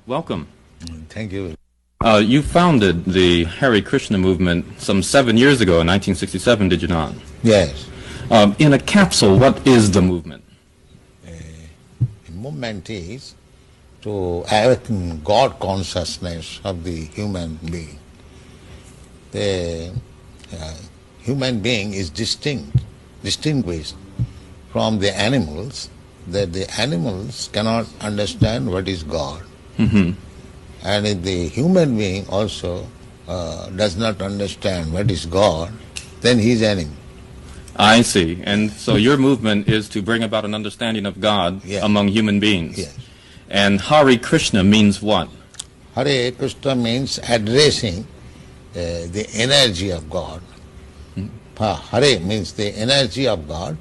Welcome. Thank you. You founded the Hare Krishna movement some 7 years ago in 1967, did you not? Yes. In a capsule, what is the movement? The movement is to awaken God consciousness of the human being. The human being is distinguished from the animals, that the animals cannot understand what is God. Mm-hmm. And if the human being also does not understand what is God, then he is enemy. I see. And so your movement is to bring about an understanding of God among human beings. Yes. And Hare Krishna means what? Hare Krishna means addressing the energy of God. Hare means the energy of God,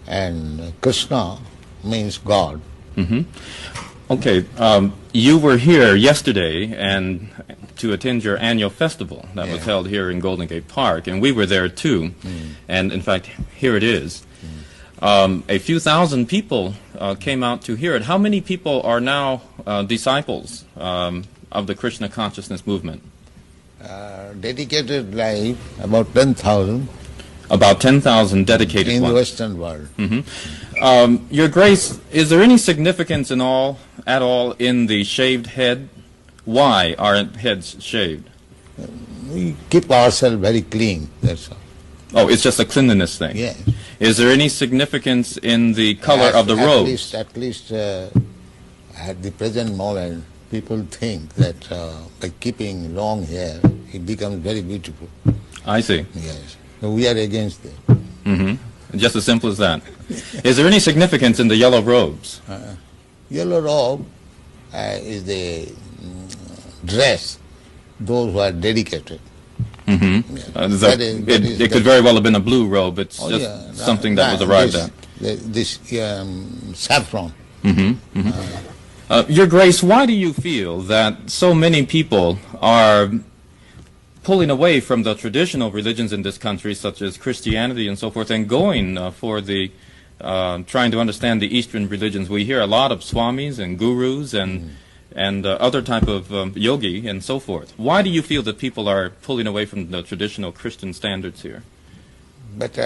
and Krishna means God. Mm-hmm. Okay, you were here yesterday and to attend your annual festival that was held here in Golden Gate Park, and we were there too. And in fact, here it is. A few thousand people came out to hear it. How many people are now disciples of the Krishna consciousness movement? Dedicated life, about 10,000. About 10,000 dedicated in ones. the Western world. Mm-hmm. Your Grace, is there any significance at all in the shaved head? Why are heads shaved? We keep ourselves very clean, that's all. Oh, it's just a cleanliness thing? Yes. Is there any significance in the color of the robes? At least at the present moment, people think that by keeping long hair, it becomes very beautiful. I see. Yes. So we are against it. Mm-hmm. Just as simple as that. Is there any significance in the yellow robes? Yellow robe is the dress, those who are dedicated. Mm-hmm. Yes. It could very well have been a blue robe. It's just something that was arrived at. This saffron. Mm-hmm. Mm-hmm. Your Grace, why do you feel that so many people are pulling away from the traditional religions in this country, such as Christianity and so forth, and going for the trying to understand the Eastern religions? We hear a lot of swamis and gurus and other type of yogi and so forth. Why do you feel that people are pulling away from the traditional Christian standards here? But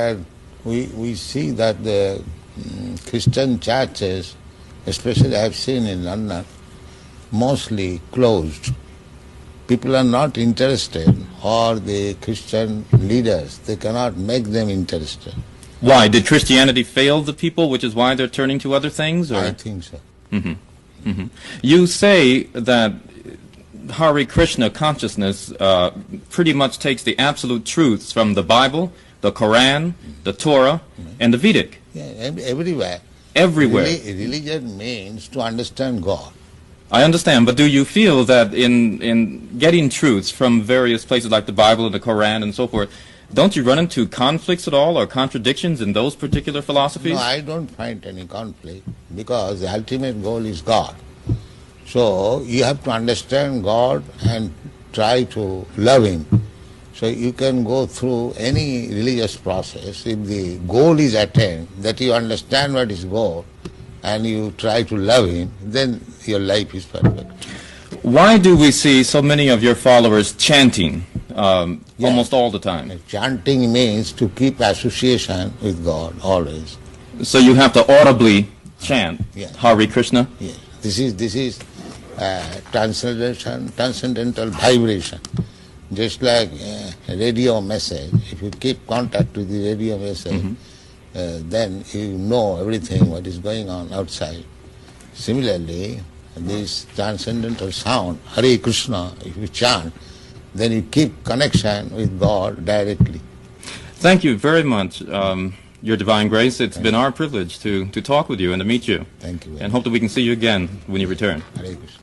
we see that the Christian churches, especially I have seen in London, mostly closed. People are not interested, or the Christian leaders, they cannot make them interested. Why? Did Christianity fail the people, which is why they're turning to other things? Or? I think so. Mm-hmm. Mm-hmm. You say that Hare Krishna consciousness pretty much takes the absolute truths from the Bible, the Quran, the Torah, and the Vedic. Yeah, everywhere. Everywhere. Religion means to understand God. I understand, but do you feel that in getting truths from various places like the Bible and the Quran and so forth, don't you run into conflicts at all or contradictions in those particular philosophies? No, I don't find any conflict, because the ultimate goal is God. So you have to understand God and try to love Him. So you can go through any religious process. If the goal is attained, that you understand what is God, and you try to love Him, then your life is perfect. Why do we see so many of your followers chanting almost all the time? Chanting means to keep association with God always. So you have to audibly chant Hare Krishna? Yes. This is transcendental vibration. Just like a radio message, if you keep contact with the radio message, then you know everything what is going on outside. Similarly, this transcendental sound, Hare Krishna, if you chant, then you keep connection with God directly. Thank you very much, Your Divine Grace. It's been our privilege to talk with you and to meet you. Thank you. And hope that we can see you again when you return. Hare Krishna.